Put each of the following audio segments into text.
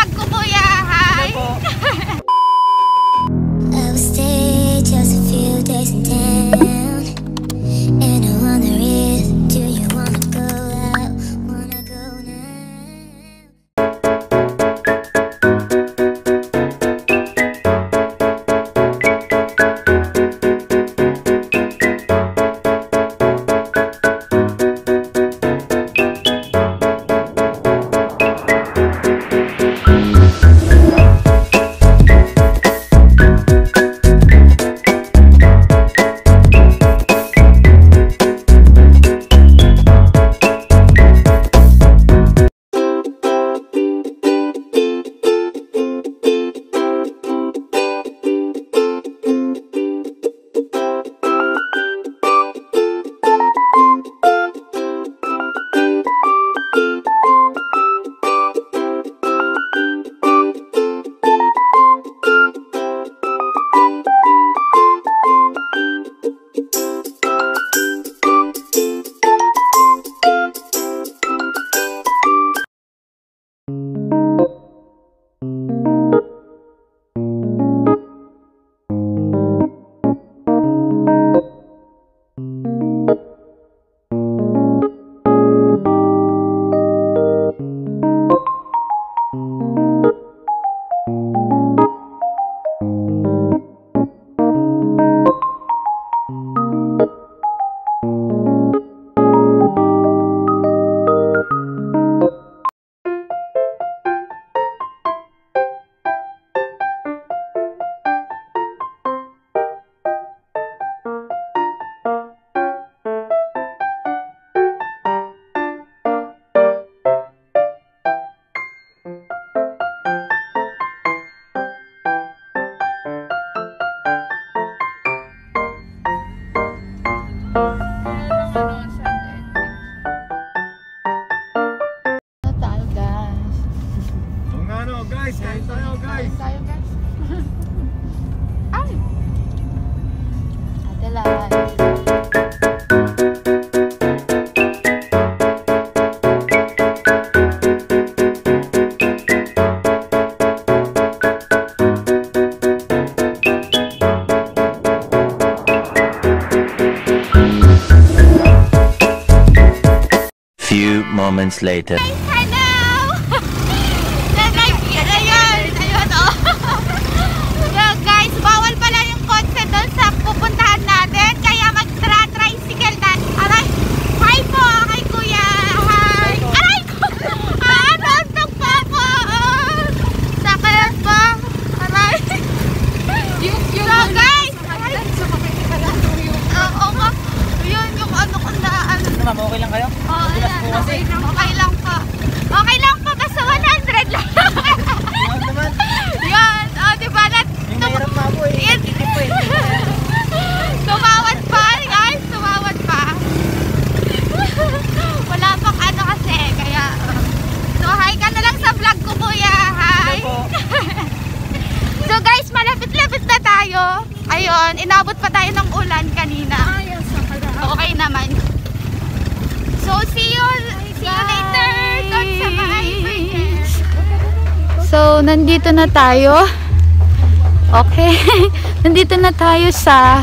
vlog ko, kuya. Hi! I will stay just a few days in town, and I wonder if do you wanna go out, wanna go now? Kain tayo guys. Ay! Adalan. Few moments later. Okay lang kayo? Oo, okay lang po. Okay lang po, basta 100 lang. Yan naman. Yan, diba? Yung mahirap na po eh. Titip po eh. Tumawad pa, guys. Tumawad pa. Wala pang ano kasi, kaya... So, hi ka na lang sa vlog ko, kuya. Hi. So, guys, malapit-lapit na tayo. Ayun, inabot pa tayo ng ulan kanina. Okay naman. So, see you later. So, nandito na tayo. Okay. Nandito na tayo sa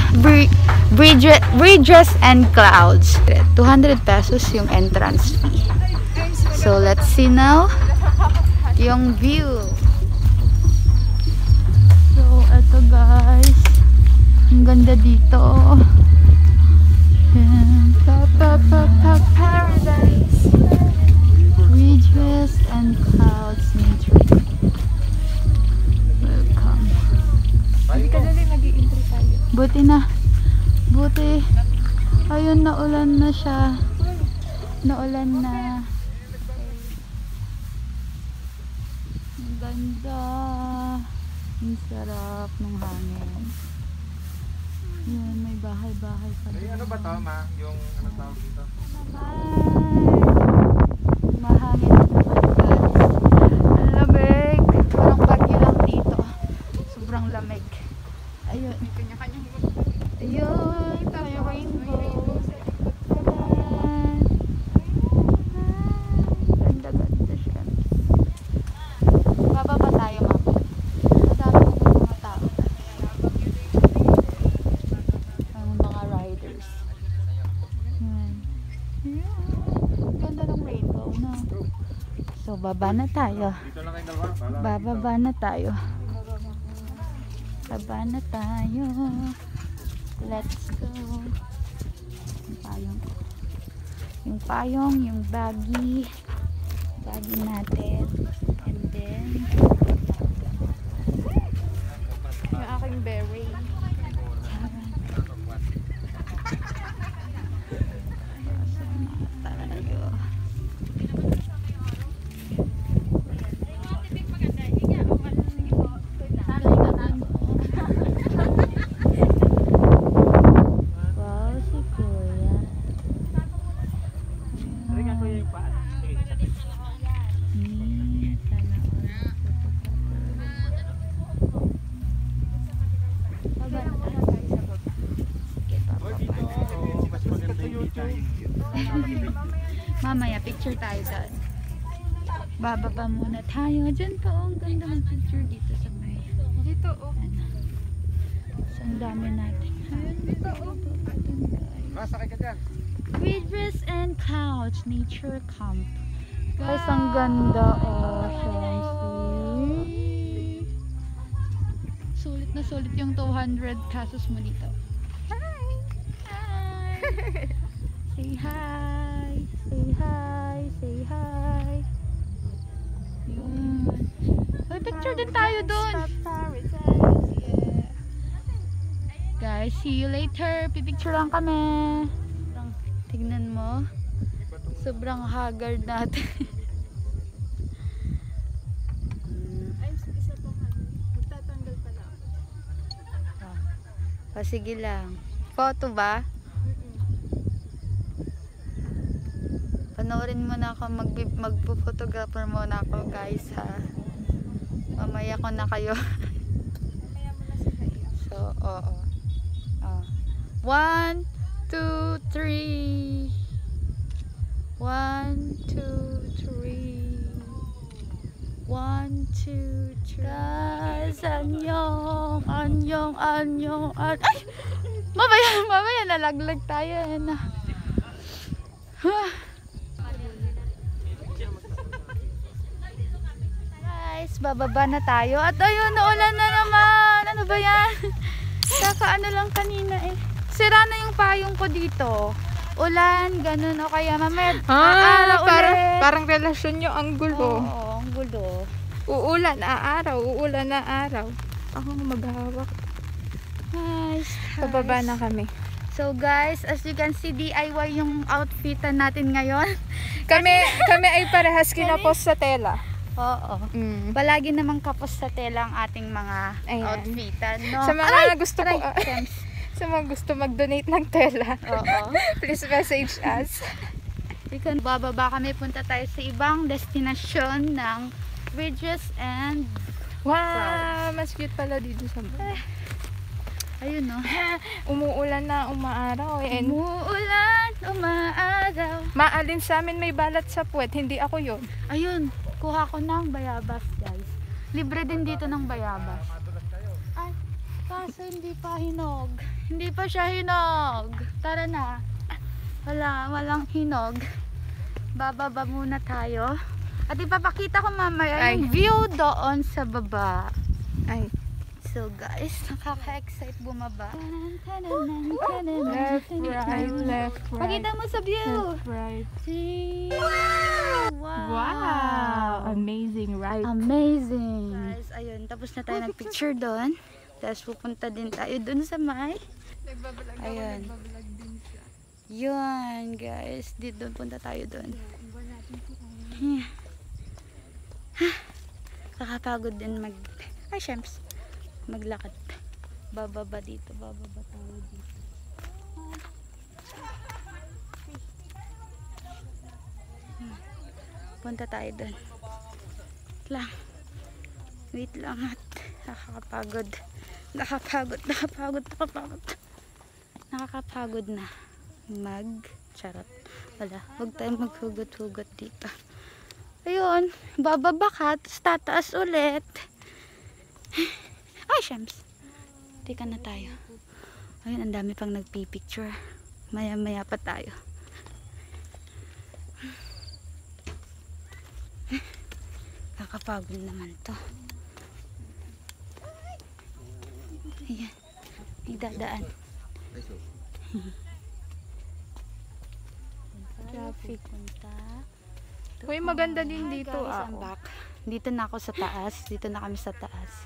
Bridges and Clouds. 200 pesos yung entrance fee. So, let's see now yung view. So, eto guys. Ang ganda dito. Paradise. Bridges and Clouds Nature. Welcome. Hindi ka dali mag-i-entry tayo. Buti na. Buti. Ayun, naulan na siya. Naulan na. Ang ganda. Ang sarap ng hangin. Yan, may bahay-bahay pa doon. Ano ba to, ma? Yung ano tawag dito? Mahangin na naman guys. Ang lamig. Parang bagyo lang dito. Sobrang lamig. Ayun. May kanya-kanyang Ayun. May rainbow. Ganda-ganda siya. Bababa baba na tayo. Dito lang kayo dalawa. Bababa na tayo. Baba na tayo. Let's go. Yung payong. Yung payong, yung baggy. Baggy natin. And then, Yung aking berry. tayo. Wow, si Kuya. Halika kuya yung paan. Sana all. Baba na tayo. Sige, bababa. Mas maganda yung dito. Mamaya, picture tayo doon. Bababa muna tayo. Diyan po, ang ganda ng picture dito sa may. Dito, oh. Ano. So, ang dami natin. Dito, oh. Masakay ka dyan. Ridges and Couch Nature Camp. Guys, ang ganda. Oh, Shamsi. Sulit na sulit yung 200 kasos mo dito. Hi! Hi! Say hi! Say hi! Say hi! Yun. May picture din tayo doon. Guys, see you later. Pipicture lang kami. Tignan mo. Sobrang haggard natin. Ay, isa pang ano. Magtatanggal pala ako. O, sige lang. Photo ba? Panoorin mo na ako. Magpo-photographer muna ako, guys, ha. Mamaya ko na kayo. Mamaya mo na sila iyak. So, oo. 1, 2, 3. 1, 2, 3. 1, 2, 3. Guys, anyong. Ay! Mamaya nalaglag tayo. Guys, bababa na tayo. At ayun, naulan na naman. Ano ba yan? Kakaano lang kanina eh. Sira na yung payong ko dito. Ulan, ganun. O kaya mamaya aaraw ulit. Parang relasyon nyo ang gulo. Oo, ang gulo. Uulan na araw. Ako maghahawak. Nice. Pababa na kami. So guys, as you can see, DIY yung outfitan natin ngayon. Kami ay parehas kinapos sa tela. Oo. Palagi namang kapos sa tela ang ating mga Ayan. outfitan, no? Sa mga gusto ko, Shems. sa mga gusto mag-donate ng tela, Oo. please message us. Bababa kami, punta tayo sa ibang destinasyon ng Ridges and Wow, mas cute pala dito sa baba. ayun, no? Umuulan na, umaaraw. And Umuulan, umaaraw. maalin sa amin may balat sa puwet, hindi ako yun. Ayun, kuha ko ng bayabas, guys. Libre din dito ng bayabas. Ay, kaso hindi pa hinog. Hindi pa siya hinog. Tara na. Walang hinog. Bababa muna tayo. At ipapakita ko mamaya yung view doon sa baba. Ay, So guys, nakaka-excite bumaba. left, right. Pakita mo sa view. Left, right. See? Wow. Wow! Amazing, right? Amazing. Guys, ayun. Tapos na tayo nag-picture doon. Tapos pupunta din tayo doon sa may. Ayun. Yun, guys. Dito punta tayo doon. Kakapagod din ay, Shems. Maglakad. Bababa dito. Bababa tayo dito. Punta tayo doon. Wait lang at nakakapagod na charot. Wala, huwag tayong maghugot-hugot dito. Ayun, bababa ka, tapos tataas ulit. Ay, Shems. Tika na tayo. Ayun, ang dami pang nagpipicture. Maya-maya pa tayo. Kakapagod naman to. Ayan. May dadaan. Traffic. Punta. Uy, maganda din Hi dito, guys, I'm back. Dito na ako sa taas. Dito na kami sa taas.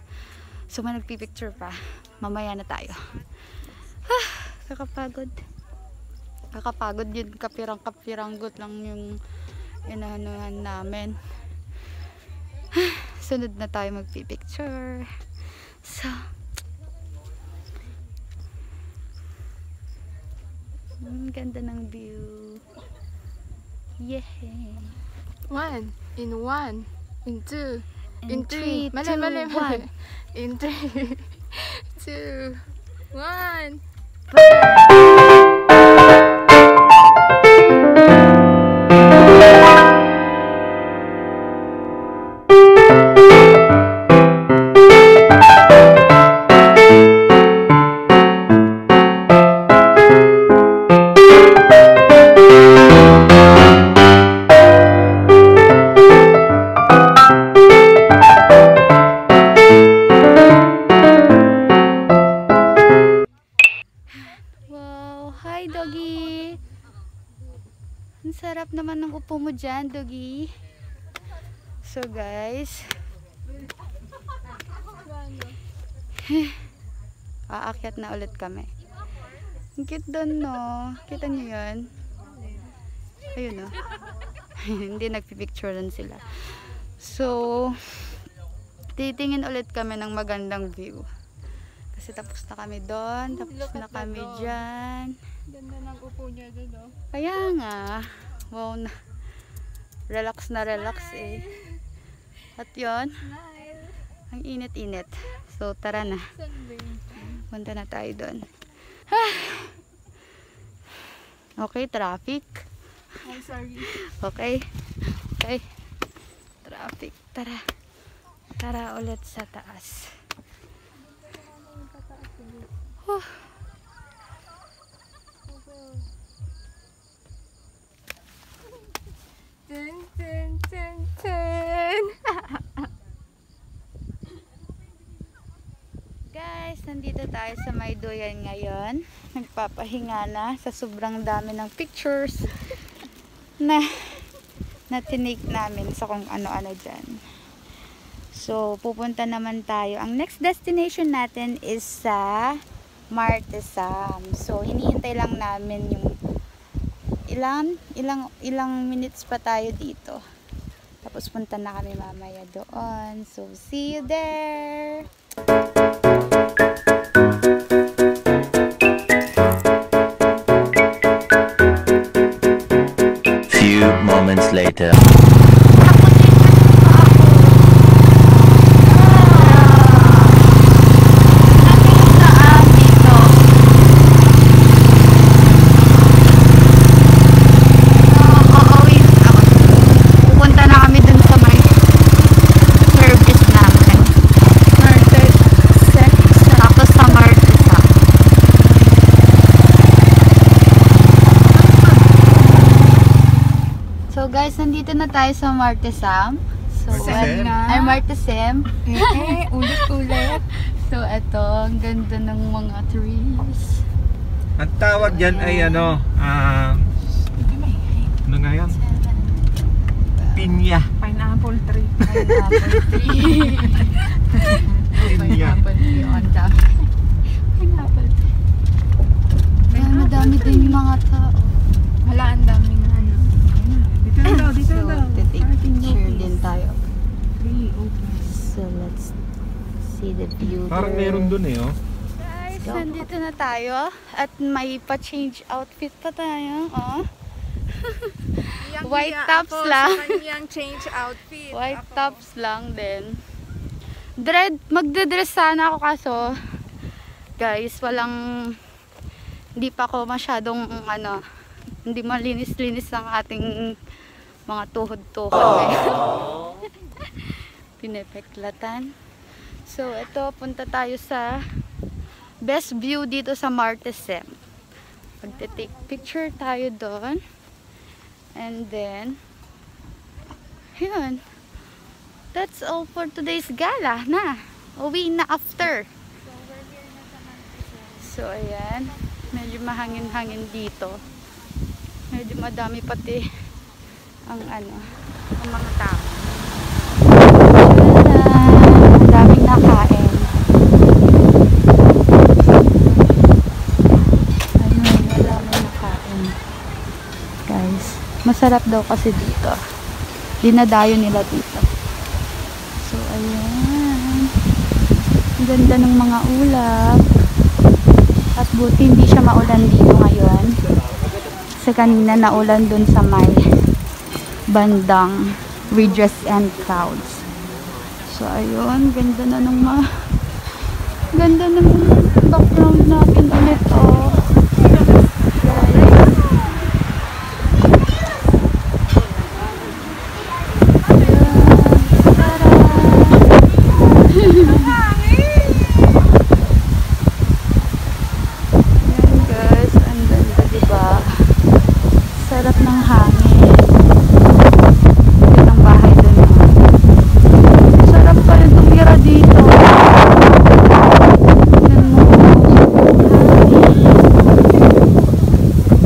So, may nagpipicture pa. Mamaya na tayo. Kakapagod. Kakapagod yun. Kapirang-kapiranggot lang yung inahanuhan namin. Sunod na tayo magpipicture. So, ganda ng view. Yeah. 1 in 1 in 2 in 3 3, mali 2, mali 1. in 3 2 1 Wow, hi doggy. Ang sarap naman ng upo mo dyan, doggy. So guys, aakyat na ulit kami. Ang cute doon, no? Kita nyo yun? Ayun, no? Hindi, nagpipicture lang sila. So, titingin ulit kami ng magandang view. Kasi tapos na kami doon, tapos Look na at the kami dog. dyan. ganda ng upo niya doon, oh. Kaya nga, wow na. Relax na relax eh. At yun, Smile. ang init-init. So, tara na. Sunbeam. Punta na tayo doon. Okay, traffic. I'm sorry. Okay. Okay. Traffic. Tara. Tara ulit sa taas. Huh. Dun, dun, dun, dun. Guys, nandito tayo sa Mayduyan ngayon. Nagpapahinga na sa sobrang dami ng pictures na tinake namin sa kung ano-ano dyan. So, pupunta naman tayo. Ang next destination natin is sa Martesam. So, hinihintay lang namin yung ilang minutes pa tayo dito. Tapos punta na kami mamaya doon. So, see you there! Few moments later. Pupunta na kami dun sa may service namin. Tapos sa Martesam. So guys, nandito na tayo sa Martesam. So, Martesam? ay Martesam. Ulit-ulit. So, eto, ang ganda ng mga trees. Ang tawag dyan ay ano nga yan? Pinya. Pineapple tree. Pineapple tree. Pineapple tree. Ang dami. Pineapple tree. Madami din yung mga tao. Wala, ang daming ano. Dito na daw, dito So, na daw. take picture din tayo. Tree, okay. So, let's see the view Parang there. meron dun eh, oh. Guys, nandito na tayo. At may pa-change outfit pa tayo. Oh. White tops lang. Sa kanyang change outfit. White Ako. tops lang din. Magdedress sana ako kaso guys, hindi pa ako masyadong hindi malinis-linis ang ating mga tuhod-tuhod ngayon. Pinepeklatan. So, ito, punta tayo sa best view dito sa Martesam. Magte-take picture tayo doon. And then, yun. That's all for today's gala na. Uwi na after. So, ayan. Medyo mahangin-hangin dito. Medyo madami pati ang ano, ang mga tao. Ang daming nakain. Ayun, madaming nakain. Guys, masarap daw kasi dito. Dinadayo nila dito. So, ayan. Ang ganda ng mga ulap. At buti hindi siya maulan dito ngayon. Kasi kanina naulan dun sa may bandang ridges and clouds. So, ayun. Ganda na ng ganda ng background natin ulit. Oh. Sarap ng hangin. Yun ang bahay dun. Sarap pala tumira dito. Tignan mo.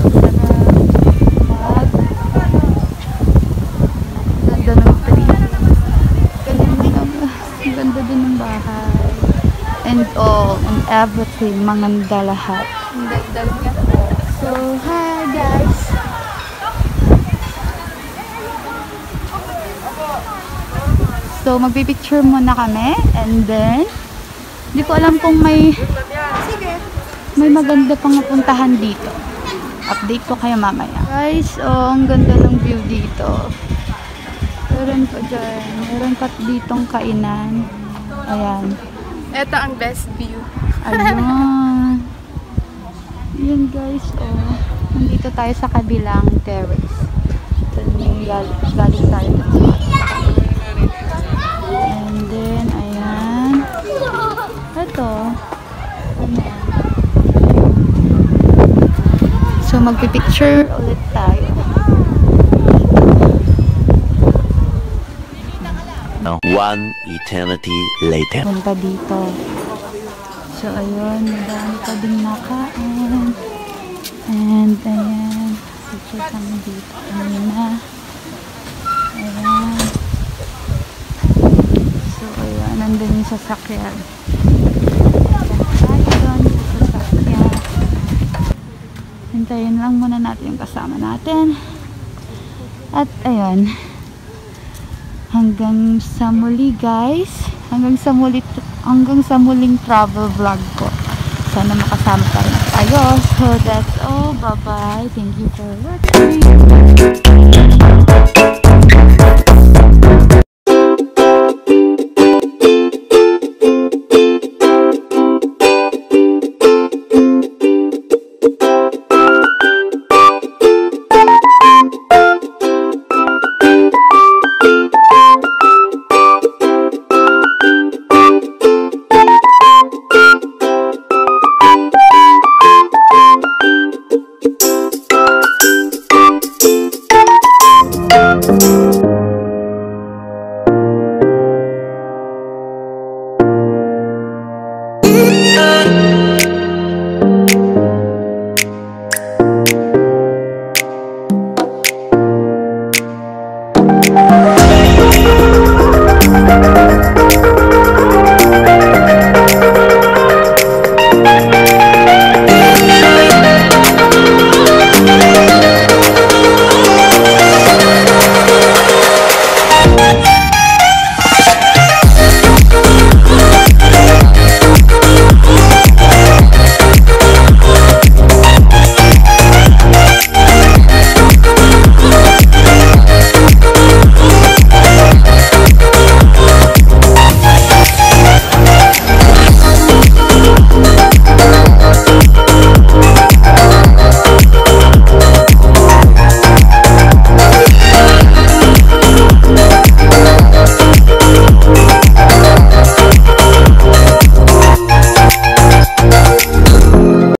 Sarap. Ganda ng tree. Ganda din ng bahay. And all and everything. Maganda lahat. Ang ganda niya. So, hi guys. So, magpipicture muna kami. And then, hindi ko alam kung may maganda pang puntahan dito. Update ko kayo mamaya. Guys, oh, ang ganda ng view dito. Meron pa dyan. Meron pa ditong kainan. Ayan. Ito ang best view. Ayun. Yan guys, oh. Nandito tayo sa kabilang terrace. Galing tayo. And then, ayan. Ito. Ayan. So, magpipicture ulit tayo. No. One eternity later. Punta dito. So, ayun. Madami pa ding nakain. And, ayan. Picture kami dito. Kanina. Ayan. So, ayan. Nandun yung sasakyan. Tayo doon sa sasakyan. Hintayin lang muna natin yung kasama natin. At, ayun. Hanggang sa muli, guys. Hanggang sa muling travel vlog ko. Sana makasama pa rin tayo. So, that's all. Bye-bye. Thank you for watching.